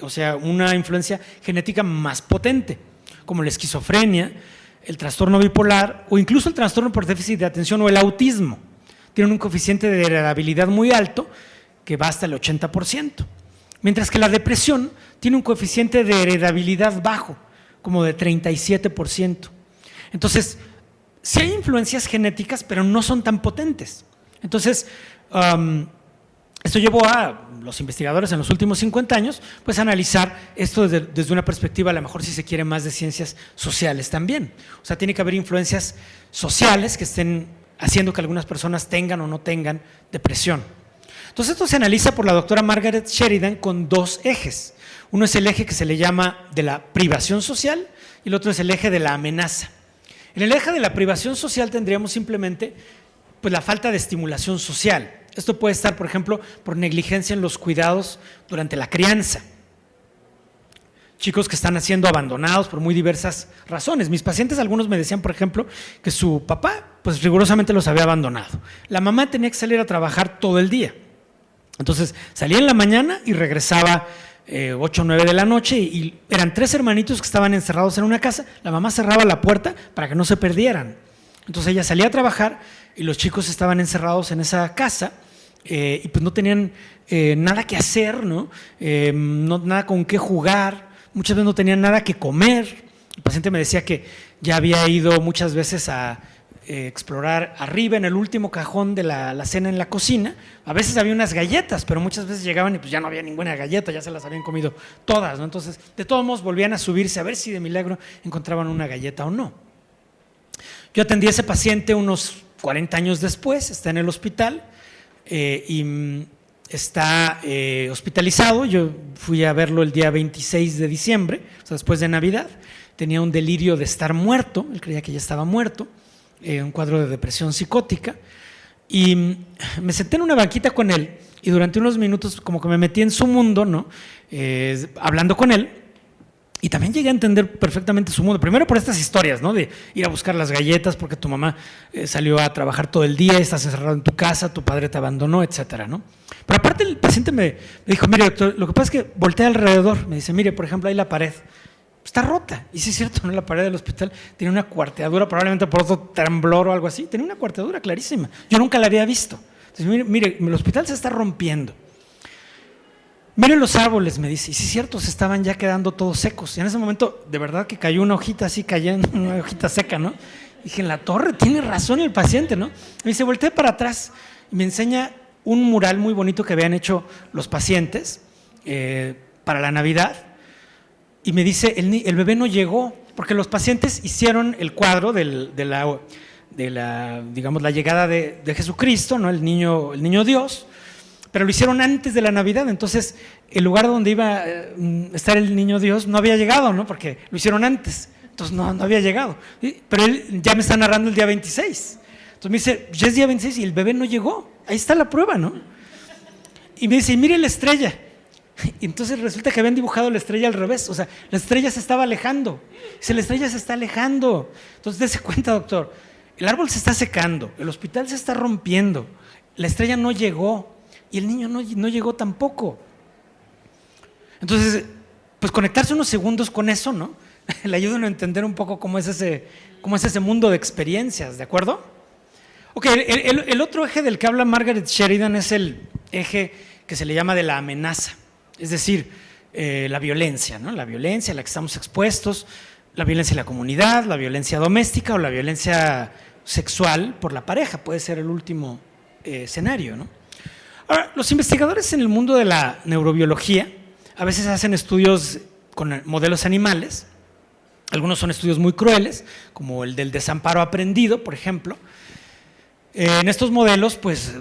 o sea, una influencia genética más potente, como la esquizofrenia, el trastorno bipolar o incluso el trastorno por déficit de atención o el autismo. Tienen un coeficiente de heredabilidad muy alto que va hasta el 80%. Mientras que la depresión tiene un coeficiente de heredabilidad bajo, como de 37%. Entonces, sí hay influencias genéticas, pero no son tan potentes. Entonces, esto llevó a los investigadores en los últimos 50 años, pues a analizar esto desde una perspectiva, a lo mejor si se quiere, más de ciencias sociales también. O sea, tiene que haber influencias sociales que estén haciendo que algunas personas tengan o no tengan depresión. Entonces esto se analiza por la doctora Margaret Sheridan con dos ejes. Uno es el eje que se le llama de la privación social y el otro es el eje de la amenaza. En el eje de la privación social tendríamos simplemente pues, la falta de estimulación social. Esto puede estar, por ejemplo, por negligencia en los cuidados durante la crianza. Chicos que están siendo abandonados por muy diversas razones. Mis pacientes, algunos me decían, por ejemplo, que su papá pues rigurosamente los había abandonado. La mamá tenía que salir a trabajar todo el día. Entonces salía en la mañana y regresaba 8 o 9 de la noche y eran 3 hermanitos que estaban encerrados en una casa. La mamá cerraba la puerta para que no se perdieran. Entonces ella salía a trabajar y los chicos estaban encerrados en esa casa y pues no tenían nada que hacer, ¿no? Nada con qué jugar, muchas veces no tenían nada que comer. El paciente me decía que ya había ido muchas veces a explorar arriba en el último cajón de la cena en la cocina. A veces había unas galletas, pero muchas veces llegaban y pues ya no había ninguna galleta, ya se las habían comido todas, ¿no? Entonces, de todos modos volvían a subirse a ver si de milagro encontraban una galleta o no. Yo atendí a ese paciente unos 40 años después, está en el hospital y está hospitalizado. Yo fui a verlo el día 26 de diciembre, o sea, después de Navidad. Tenía un delirio de estar muerto, él creía que ya estaba muerto. Un cuadro de depresión psicótica, y me senté en una banquita con él y durante unos minutos como que me metí en su mundo, ¿no? Hablando con él, y también llegué a entender perfectamente su mundo, primero por estas historias, ¿no? De ir a buscar las galletas porque tu mamá salió a trabajar todo el día, estás encerrado en tu casa, tu padre te abandonó, etcétera, ¿no? Pero aparte el paciente me dijo, mire doctor, lo que pasa es que volteé alrededor, me dice, mire, por ejemplo, ahí la pared está rota. Y sí es cierto, ¿no? La pared del hospital tiene una cuarteadura, probablemente por otro temblor o algo así. Tenía una cuarteadura clarísima. Yo nunca la había visto. Entonces, mire, el hospital se está rompiendo. Miren los árboles, me dice. Y sí es cierto, se estaban ya quedando todos secos. Y en ese momento, de verdad que cayó una hojita así, cayendo, una hojita seca, ¿no? Y dije, en la torre, tiene razón el paciente, ¿no? Me dice, volteé para atrás y me enseña un mural muy bonito que habían hecho los pacientes para la Navidad. Y me dice, el bebé no llegó, porque los pacientes hicieron el cuadro de la digamos, la llegada de Jesucristo, ¿no? el niño Dios, pero lo hicieron antes de la Navidad. Entonces el lugar donde iba a estar el niño Dios no había llegado, ¿no? Porque lo hicieron antes, entonces no había llegado. Pero él ya me está narrando el día 26. Entonces me dice, ya es día 26 y el bebé no llegó, ahí está la prueba, ¿no? Y me dice, mire la estrella. Y entonces resulta que habían dibujado la estrella al revés, o sea, la estrella se estaba alejando. Dice, la estrella se está alejando. Entonces dése cuenta, doctor, el árbol se está secando, el hospital se está rompiendo, la estrella no llegó y el niño no llegó tampoco. Entonces, pues conectarse unos segundos con eso, ¿no? Le ayuda a uno a entender un poco cómo es ese mundo de experiencias, ¿de acuerdo? Ok, el otro eje del que habla Margaret Sheridan es el eje que se le llama de la amenaza. Es decir, la violencia, ¿no? La violencia a la que estamos expuestos, la violencia en la comunidad, la violencia doméstica o la violencia sexual por la pareja, puede ser el último escenario, ¿no? Ahora, los investigadores en el mundo de la neurobiología a veces hacen estudios con modelos animales. Algunos son estudios muy crueles, como el del desamparo aprendido, por ejemplo. En estos modelos, pues,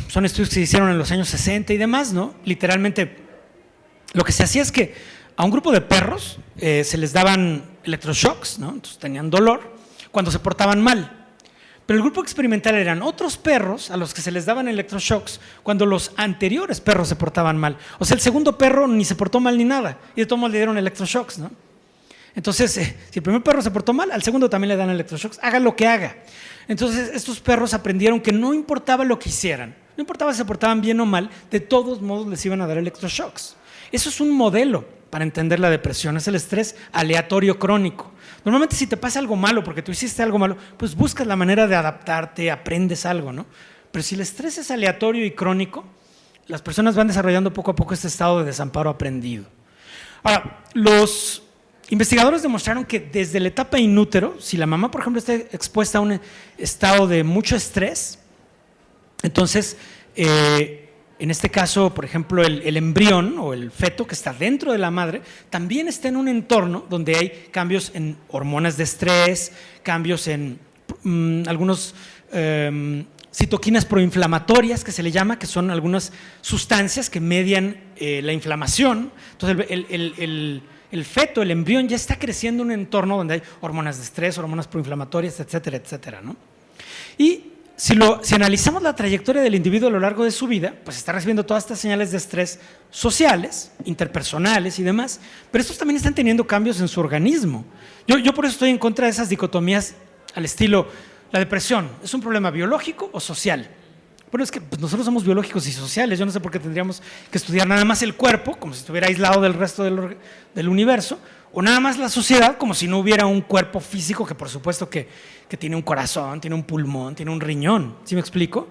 son estudios que se hicieron en los años 60 y demás, ¿no? Literalmente, lo que se hacía es que a un grupo de perros se les daban electroshocks, ¿no? Entonces tenían dolor cuando se portaban mal. Pero el grupo experimental eran otros perros a los que se les daban electroshocks cuando los anteriores perros se portaban mal. O sea, el segundo perro ni se portó mal ni nada, y de todos modos le dieron electroshocks, ¿no? Entonces, si el primer perro se portó mal, al segundo también le dan electroshocks, haga lo que haga. Entonces, estos perros aprendieron que no importaba lo que hicieran, no importaba si se portaban bien o mal, de todos modos les iban a dar electroshocks. Eso es un modelo para entender la depresión, es el estrés aleatorio crónico. Normalmente si te pasa algo malo porque tú hiciste algo malo, pues buscas la manera de adaptarte, aprendes algo, ¿no? Pero si el estrés es aleatorio y crónico, las personas van desarrollando poco a poco este estado de desamparo aprendido. Ahora, los investigadores demostraron que desde la etapa in útero, si la mamá, por ejemplo, está expuesta a un estado de mucho estrés, entonces, en este caso, por ejemplo, el embrión o el feto que está dentro de la madre también está en un entorno donde hay cambios en hormonas de estrés, cambios en algunos citoquinas proinflamatorias, que se le llama, que son algunas sustancias que median la inflamación. Entonces, el feto, el embrión, ya está creciendo en un entorno donde hay hormonas de estrés, hormonas proinflamatorias, etcétera, etcétera, ¿no? Y si analizamos la trayectoria del individuo a lo largo de su vida, pues está recibiendo todas estas señales de estrés sociales, interpersonales y demás, pero estos también están teniendo cambios en su organismo. Yo por eso estoy en contra de esas dicotomías al estilo, la depresión, ¿es un problema biológico o social? Bueno, es que pues, nosotros somos biológicos y sociales, yo no sé por qué tendríamos que estudiar nada más el cuerpo, como si estuviera aislado del resto del universo, o nada más la sociedad, como si no hubiera un cuerpo físico que por supuesto que tiene un corazón, tiene un pulmón, tiene un riñón, ¿sí me explico?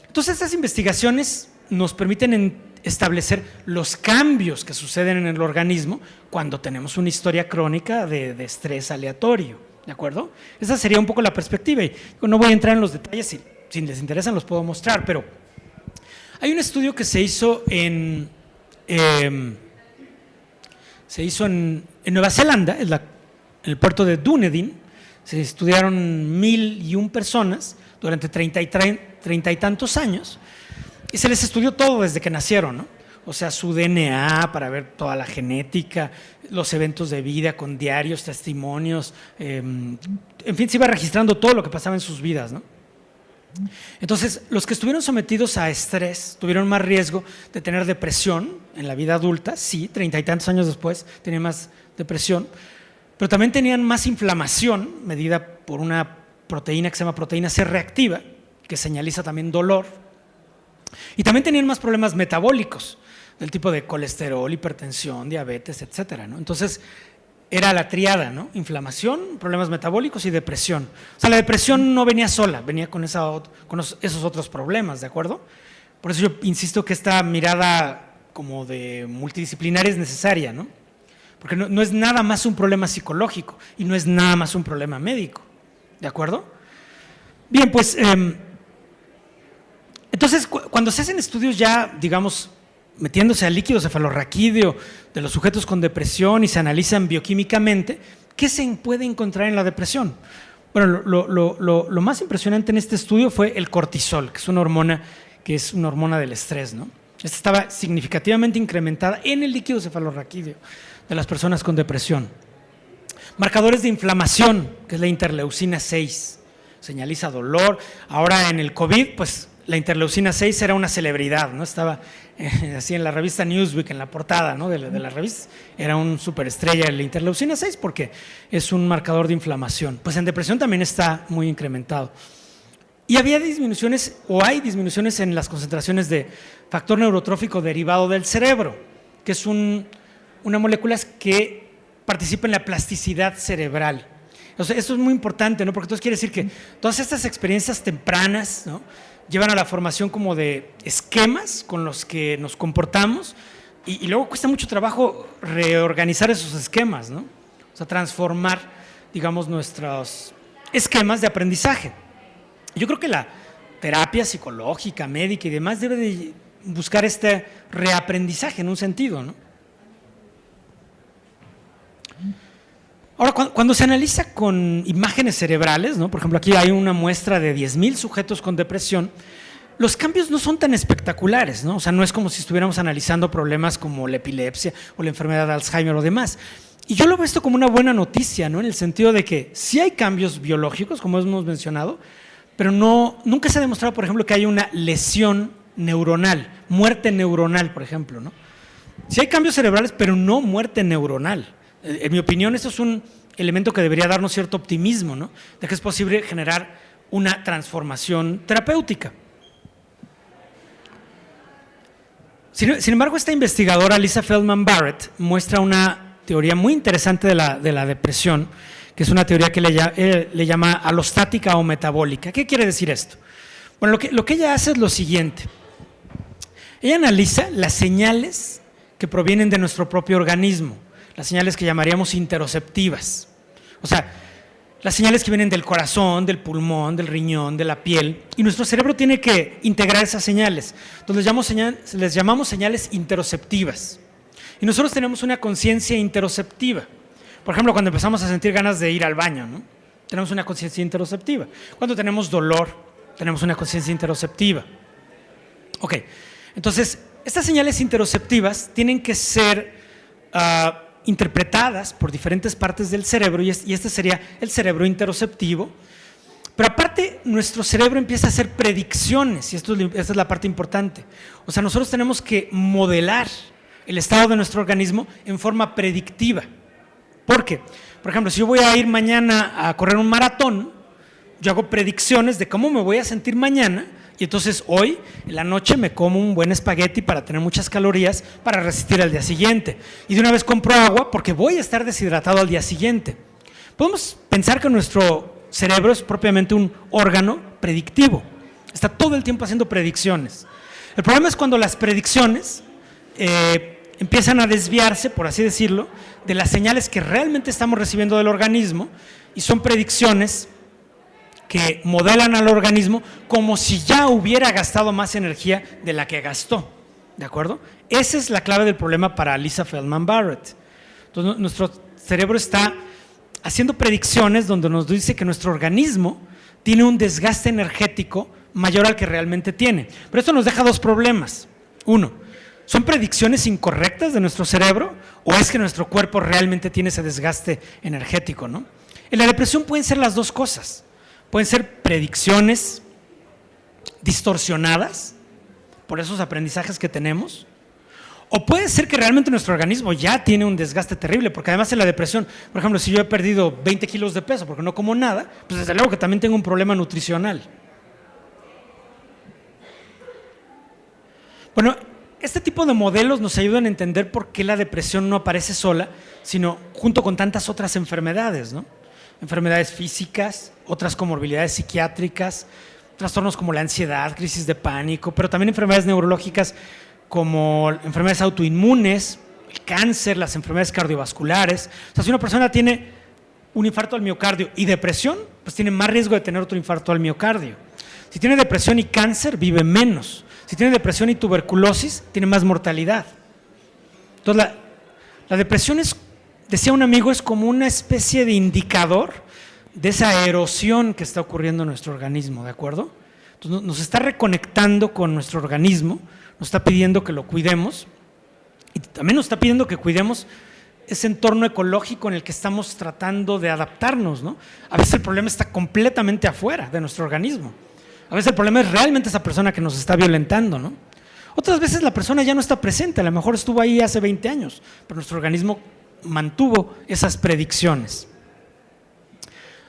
Entonces estas investigaciones nos permiten establecer los cambios que suceden en el organismo cuando tenemos una historia crónica de estrés aleatorio, ¿de acuerdo? Esa sería un poco la perspectiva y no voy a entrar en los detalles, si les interesan los puedo mostrar, pero hay un estudio que se hizo en Nueva Zelanda, en el puerto de Dunedin. Se estudiaron 1,001 personas durante 30 y tantos años y se les estudió todo desde que nacieron, ¿no? O sea, su DNA para ver toda la genética, los eventos de vida con diarios, testimonios, en fin, se iba registrando todo lo que pasaba en sus vidas, ¿no? Entonces, los que estuvieron sometidos a estrés tuvieron más riesgo de tener depresión en la vida adulta, sí, 30 y tantos años después tenían más depresión, pero también tenían más inflamación medida por una proteína que se llama proteína C reactiva, que señaliza también dolor, y también tenían más problemas metabólicos del tipo de colesterol, hipertensión, diabetes, etcétera, ¿no? Entonces, era la triada, ¿no? Inflamación, problemas metabólicos y depresión. O sea, la depresión no venía sola, venía con esos otros problemas, ¿de acuerdo? Por eso yo insisto que esta mirada como de multidisciplinaria es necesaria, ¿no? Porque no es nada más un problema psicológico y no es nada más un problema médico, ¿de acuerdo? Bien, pues, entonces, cuando se hacen estudios ya, digamos, metiéndose al líquido cefalorraquídeo de los sujetos con depresión y se analizan bioquímicamente, ¿qué se puede encontrar en la depresión? Bueno, lo más impresionante en este estudio fue el cortisol, que es una hormona del estrés, ¿no? Esta estaba significativamente incrementada en el líquido cefalorraquídeo de las personas con depresión. Marcadores de inflamación, que es la interleucina 6, señaliza dolor. Ahora en el COVID, pues la interleucina 6 era una celebridad, ¿no? Estaba así en la revista Newsweek, en la portada, ¿no? de la revista, era un superestrella la interleucina 6 porque es un marcador de inflamación. Pues en depresión también está muy incrementado. Y había disminuciones, o hay disminuciones en las concentraciones de factor neurotrófico derivado del cerebro, que es una molécula que participa en la plasticidad cerebral. O sea, esto es muy importante, ¿no? Porque entonces quiere decir que todas estas experiencias tempranas, ¿no?, llevan a la formación como de esquemas con los que nos comportamos y luego cuesta mucho trabajo reorganizar esos esquemas, ¿no? O sea, transformar, digamos, nuestros esquemas de aprendizaje. Yo creo que la terapia psicológica, médica y demás debe de buscar este reaprendizaje en un sentido, ¿no? Ahora, cuando se analiza con imágenes cerebrales, ¿no? Por ejemplo, aquí hay una muestra de 10,000 sujetos con depresión, los cambios no son tan espectaculares, ¿no? O sea, no es como si estuviéramos analizando problemas como la epilepsia o la enfermedad de Alzheimer o demás. Y yo lo veo esto como una buena noticia, ¿no? En el sentido de que sí hay cambios biológicos, como hemos mencionado, pero nunca se ha demostrado, por ejemplo, que hay una lesión neuronal, muerte neuronal, por ejemplo, ¿no? Sí hay cambios cerebrales, pero no muerte neuronal. En mi opinión, eso es un elemento que debería darnos cierto optimismo, ¿no? De que es posible generar una transformación terapéutica. Sin embargo, esta investigadora, Lisa Feldman Barrett, muestra una teoría muy interesante de la depresión, que es una teoría que le llama alostática o metabólica. ¿Qué quiere decir esto? Bueno, lo que ella hace es lo siguiente. Ella analiza las señales que provienen de nuestro propio organismo, las señales que llamaríamos interoceptivas. O sea, las señales que vienen del corazón, del pulmón, del riñón, de la piel, y nuestro cerebro tiene que integrar esas señales. Entonces les llamamos señales interoceptivas. Y nosotros tenemos una conciencia interoceptiva. Por ejemplo, cuando empezamos a sentir ganas de ir al baño, ¿no? Tenemos una conciencia interoceptiva. Cuando tenemos dolor, tenemos una conciencia interoceptiva. Ok, entonces, estas señales interoceptivas tienen que ser interpretadas por diferentes partes del cerebro, y este sería el cerebro interoceptivo. Pero aparte, nuestro cerebro empieza a hacer predicciones, y esta es la parte importante. O sea, nosotros tenemos que modelar el estado de nuestro organismo en forma predictiva. ¿Por qué? Por ejemplo, si yo voy a ir mañana a correr un maratón, yo hago predicciones de cómo me voy a sentir mañana, y entonces hoy, en la noche, me como un buen espagueti para tener muchas calorías para resistir al día siguiente. Y de una vez compro agua porque voy a estar deshidratado al día siguiente. Podemos pensar que nuestro cerebro es propiamente un órgano predictivo. Está todo el tiempo haciendo predicciones. El problema es cuando las predicciones empiezan a desviarse, por así decirlo, de las señales que realmente estamos recibiendo del organismo, y son predicciones que modelan al organismo como si ya hubiera gastado más energía de la que gastó, ¿de acuerdo? Esa es la clave del problema para Lisa Feldman Barrett. Entonces, nuestro cerebro está haciendo predicciones donde nos dice que nuestro organismo tiene un desgaste energético mayor al que realmente tiene. Pero esto nos deja dos problemas. Uno, ¿son predicciones incorrectas de nuestro cerebro o es que nuestro cuerpo realmente tiene ese desgaste energético, ¿no? En la depresión pueden ser las dos cosas. Pueden ser predicciones distorsionadas por esos aprendizajes que tenemos, o puede ser que realmente nuestro organismo ya tiene un desgaste terrible, porque además en la depresión, por ejemplo, si yo he perdido 20 kilos de peso porque no como nada, pues desde luego que también tengo un problema nutricional. Bueno, este tipo de modelos nos ayudan a entender por qué la depresión no aparece sola, sino junto con tantas otras enfermedades, ¿no? Enfermedades físicas, otras comorbilidades psiquiátricas, trastornos como la ansiedad, crisis de pánico, pero también enfermedades neurológicas como enfermedades autoinmunes, el cáncer, las enfermedades cardiovasculares. O sea, si una persona tiene un infarto al miocardio y depresión, pues tiene más riesgo de tener otro infarto al miocardio. Si tiene depresión y cáncer, vive menos. Si tiene depresión y tuberculosis, tiene más mortalidad. Entonces, la depresión es, decía un amigo, es como una especie de indicador de esa erosión que está ocurriendo en nuestro organismo, ¿de acuerdo? Entonces, nos está reconectando con nuestro organismo, nos está pidiendo que lo cuidemos y también nos está pidiendo que cuidemos ese entorno ecológico en el que estamos tratando de adaptarnos, ¿no? A veces el problema está completamente afuera de nuestro organismo. A veces el problema es realmente esa persona que nos está violentando, ¿no? Otras veces la persona ya no está presente, a lo mejor estuvo ahí hace 20 años, pero nuestro organismo mantuvo esas predicciones.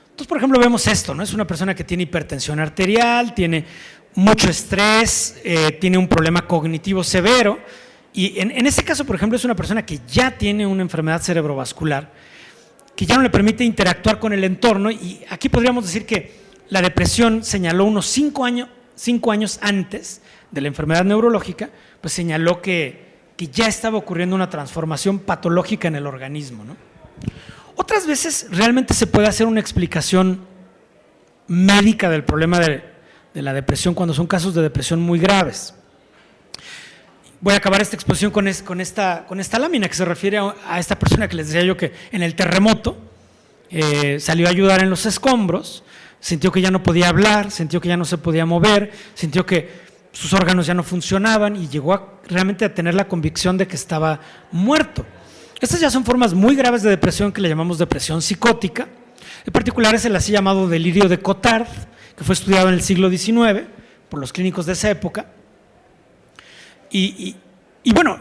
Entonces, por ejemplo, vemos esto, ¿no? Es una persona que tiene hipertensión arterial, tiene mucho estrés, tiene un problema cognitivo severo, y en este caso, por ejemplo, es una persona que ya tiene una enfermedad cerebrovascular, que ya no le permite interactuar con el entorno, y aquí podríamos decir que la depresión señaló unos 5 años antes de la enfermedad neurológica, pues señaló que ya estaba ocurriendo una transformación patológica en el organismo, ¿no? Otras veces realmente se puede hacer una explicación médica del problema de la depresión cuando son casos de depresión muy graves. Voy a acabar esta exposición con esta lámina que se refiere a esta persona que les decía yo que en el terremoto salió a ayudar en los escombros, sintió que ya no podía hablar, sintió que ya no se podía mover, sintió que sus órganos ya no funcionaban y llegó realmente a tener la convicción de que estaba muerto. Estas ya son formas muy graves de depresión que le llamamos depresión psicótica. En particular es el así llamado delirio de Cotard, que fue estudiado en el siglo XIX por los clínicos de esa época. Y bueno,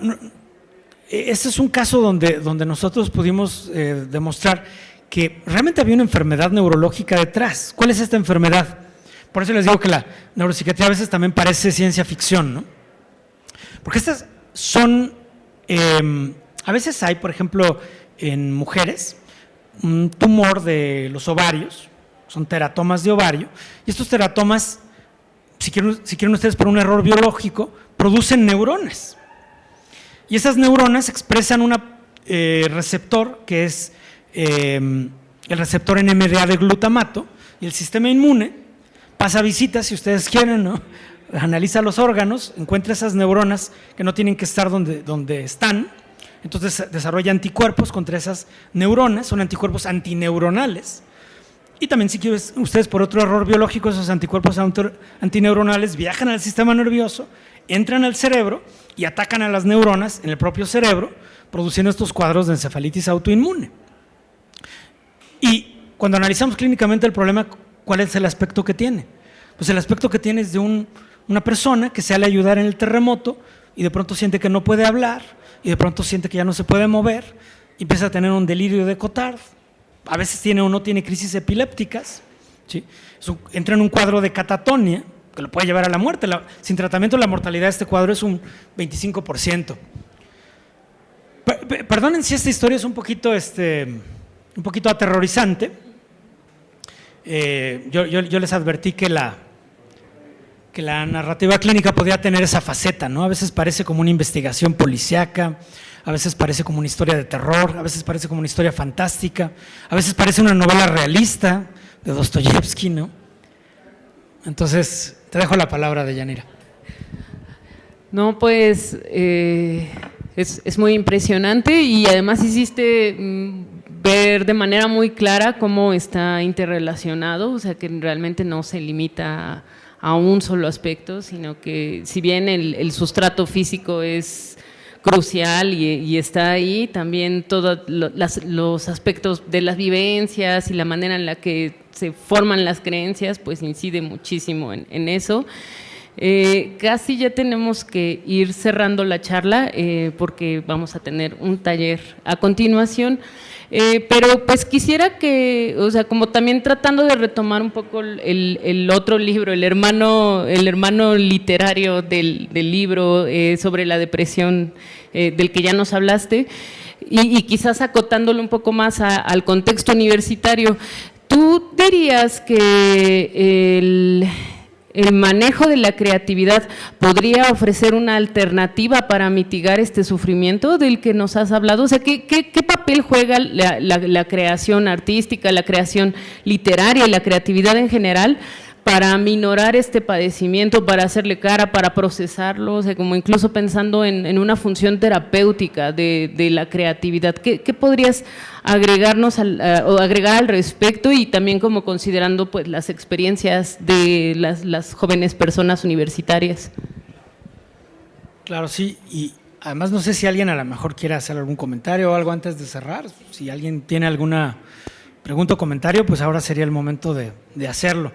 este es un caso donde nosotros pudimos demostrar que realmente había una enfermedad neurológica detrás. ¿Cuál es esta enfermedad? Por eso les digo que la neuropsiquiatría a veces también parece ciencia ficción, ¿no? Porque estas son, a veces hay, por ejemplo, en mujeres, un tumor de los ovarios, son teratomas de ovario, y estos teratomas, si quieren ustedes por un error biológico, producen neuronas. Y esas neuronas expresan un receptor que es el receptor NMDA de glutamato, y el sistema inmune pasa visitas, si ustedes quieren, ¿no? Analiza los órganos, encuentra esas neuronas que no tienen que estar donde están, entonces desarrolla anticuerpos contra esas neuronas, son anticuerpos antineuronales. Y también, si quieren ustedes por otro error biológico, esos anticuerpos antineuronales viajan al sistema nervioso, entran al cerebro y atacan a las neuronas en el propio cerebro, produciendo estos cuadros de encefalitis autoinmune. Y cuando analizamos clínicamente el problema, ¿cuál es el aspecto que tiene? Pues el aspecto que tiene es de una persona que sale a ayudar en el terremoto y de pronto siente que no puede hablar y de pronto siente que ya no se puede mover y empieza a tener un delirio de Cotard. A veces tiene o no tiene crisis epilépticas, ¿sí? Entra en un cuadro de catatonia que lo puede llevar a la muerte. Sin tratamiento, la mortalidad de este cuadro es un 25%. Perdonen si esta historia es un poquito aterrorizante. Yo les advertí que la narrativa clínica podía tener esa faceta, ¿no? A veces parece como una investigación policíaca, a veces parece como una historia de terror, a veces parece como una historia fantástica, a veces parece una novela realista de Dostoyevsky, ¿no? Entonces, te dejo la palabra, Deyanira. No, pues es muy impresionante y además hiciste ver de manera muy clara cómo está interrelacionado, o sea que realmente no se limita a un solo aspecto, sino que si bien el sustrato físico es crucial y está ahí, también todos los aspectos de las vivencias y la manera en la que se forman las creencias, pues incide muchísimo en eso. Casi ya tenemos que ir cerrando la charla porque vamos a tener un taller a continuación. Pero pues quisiera que, o sea, como también tratando de retomar un poco el otro libro, el hermano literario del libro sobre la depresión del que ya nos hablaste, y quizás acotándolo un poco más al contexto universitario, ¿tú dirías que el manejo de la creatividad podría ofrecer una alternativa para mitigar este sufrimiento del que nos has hablado? O sea, ¿qué papel juega la creación artística, la creación literaria y la creatividad en general para aminorar este padecimiento, para hacerle cara, para procesarlo? O sea, como incluso pensando en una función terapéutica de la creatividad. ¿Qué podrías agregarnos o agregar al respecto y también como considerando pues las experiencias de las jóvenes personas universitarias? Claro, sí, y además no sé si alguien a lo mejor quiere hacer algún comentario o algo antes de cerrar. Si alguien tiene alguna pregunta o comentario, pues ahora sería el momento de hacerlo.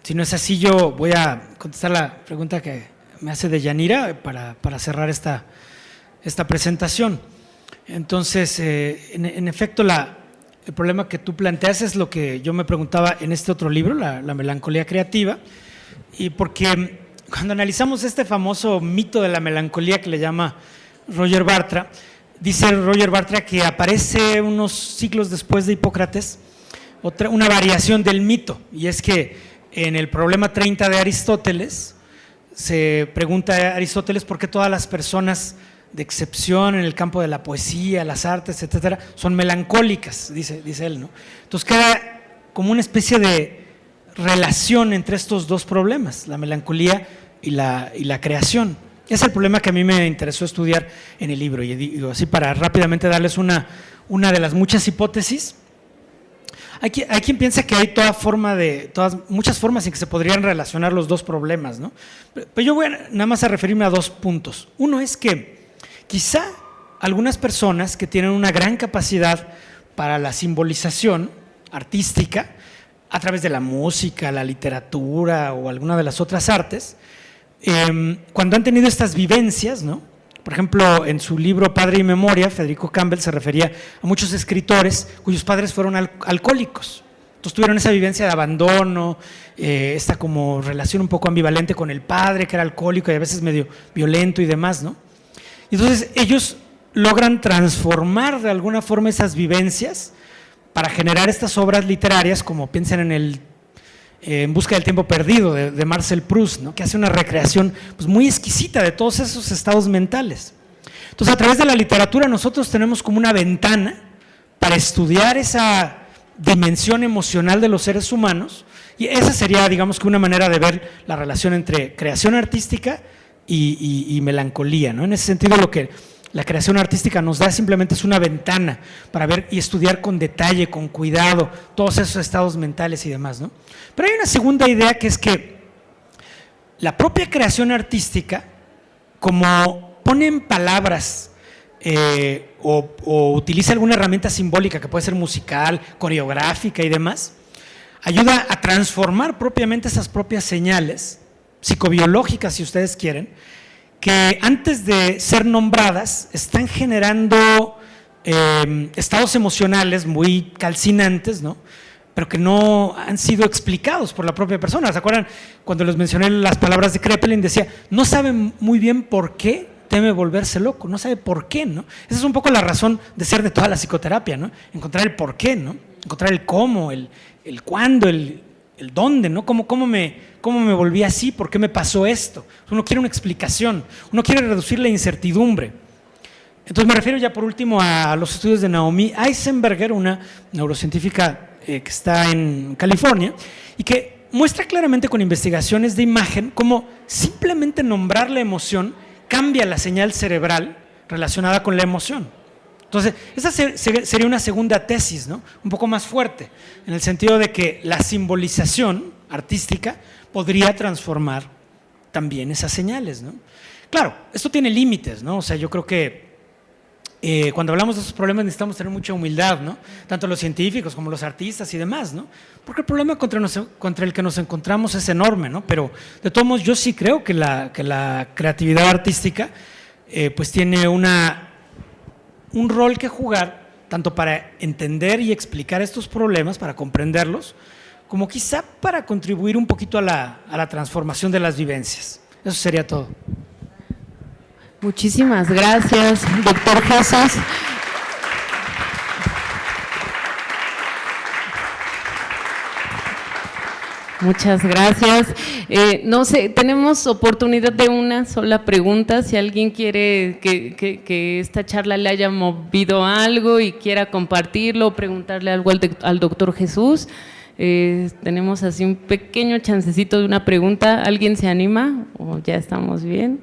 Si no es así, yo voy a contestar la pregunta que me hace Deyanira para cerrar esta presentación. Entonces, en efecto, el problema que tú planteas es lo que yo me preguntaba en este otro libro, la melancolía creativa, y porque cuando analizamos este famoso mito de la melancolía que le llama Roger Bartra, dice Roger Bartra que aparece unos siglos después de Hipócrates una variación del mito, y es que en el problema 30 de Aristóteles se pregunta a Aristóteles por qué todas las personas de excepción en el campo de la poesía, las artes, etcétera, son melancólicas, dice él, ¿no? Entonces queda como una especie de relación entre estos dos problemas, la melancolía y la creación. Ese es el problema que a mí me interesó estudiar en el libro. Y digo, así para rápidamente darles una de las muchas hipótesis. Hay quien piensa que hay muchas formas en que se podrían relacionar los dos problemas, ¿no? Pero yo voy nada más a referirme a 2 puntos. Uno es que quizá algunas personas que tienen una gran capacidad para la simbolización artística, a través de la música, la literatura o alguna de las otras artes, cuando han tenido estas vivencias, ¿no? Por ejemplo, en su libro Padre y Memoria, Federico Campbell se refería a muchos escritores cuyos padres fueron alcohólicos. Entonces tuvieron esa vivencia de abandono, esta como relación un poco ambivalente con el padre, que era alcohólico y a veces medio violento y demás, ¿no? Y entonces ellos logran transformar de alguna forma esas vivencias para generar estas obras literarias, como piensen en En busca del tiempo perdido de Marcel Proust, ¿no? Que hace una recreación pues, muy exquisita de todos esos estados mentales. Entonces, a través de la literatura nosotros tenemos como una ventana para estudiar esa dimensión emocional de los seres humanos, y esa sería, digamos, que una manera de ver la relación entre creación artística y melancolía, ¿no? En ese sentido, lo que la creación artística nos da simplemente es una ventana para ver y estudiar con detalle, con cuidado, todos esos estados mentales y demás, ¿no? Pero hay una segunda idea, que es que la propia creación artística, como pone en palabras o utiliza alguna herramienta simbólica que puede ser musical, coreográfica y demás, ayuda a transformar propiamente esas propias señales psicobiológicas, si ustedes quieren, que antes de ser nombradas están generando estados emocionales muy calcinantes, ¿no? Pero que no han sido explicados por la propia persona. ¿Se acuerdan cuando les mencioné las palabras de Kraepelin? Decía, no sabe muy bien por qué teme volverse loco, no sabe por qué, ¿no? Esa es un poco la razón de ser de toda la psicoterapia, ¿no? Encontrar el por qué, ¿no? Encontrar el cómo, el cuándo, el dónde, ¿no? ¿Cómo me volví así? ¿Por qué me pasó esto? Uno quiere una explicación, uno quiere reducir la incertidumbre. Entonces me refiero ya por último a los estudios de Naomi Eisenberger, una neurocientífica que está en California, y que muestra claramente con investigaciones de imagen cómo simplemente nombrar la emoción cambia la señal cerebral relacionada con la emoción. Entonces, esa sería una segunda tesis, ¿no? Un poco más fuerte, en el sentido de que la simbolización artística podría transformar también esas señales, ¿no? Claro, esto tiene límites, ¿no? O sea, yo creo que cuando hablamos de esos problemas necesitamos tener mucha humildad, ¿no? Tanto los científicos como los artistas y demás, ¿no? Porque el problema contra el que nos encontramos es enorme, ¿no? Pero de todos modos yo sí creo que la creatividad artística pues tiene un rol que jugar, tanto para entender y explicar estos problemas, para comprenderlos, como quizá para contribuir un poquito a la transformación de las vivencias. Eso sería todo. Muchísimas gracias, doctor Jesús. Muchas gracias. No sé, tenemos oportunidad de una sola pregunta. Si alguien quiere que esta charla le haya movido algo y quiera compartirlo o preguntarle algo al doctor Jesús, tenemos así un pequeño chancecito de una pregunta. ¿Alguien se anima o ya estamos bien?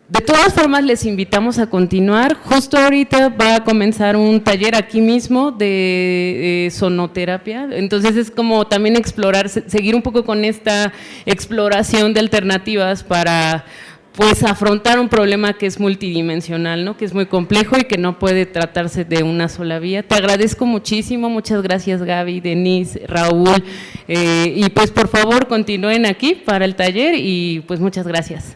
De todas formas, les invitamos a continuar. Justo ahorita va a comenzar un taller aquí mismo de sonoterapia. Entonces, es como también explorar, seguir un poco con esta exploración de alternativas para pues afrontar un problema que es multidimensional, ¿no? Que es muy complejo y que no puede tratarse de una sola vía. Te agradezco muchísimo, muchas gracias Gaby, Denise, Raúl, y pues por favor continúen aquí para el taller y pues muchas gracias.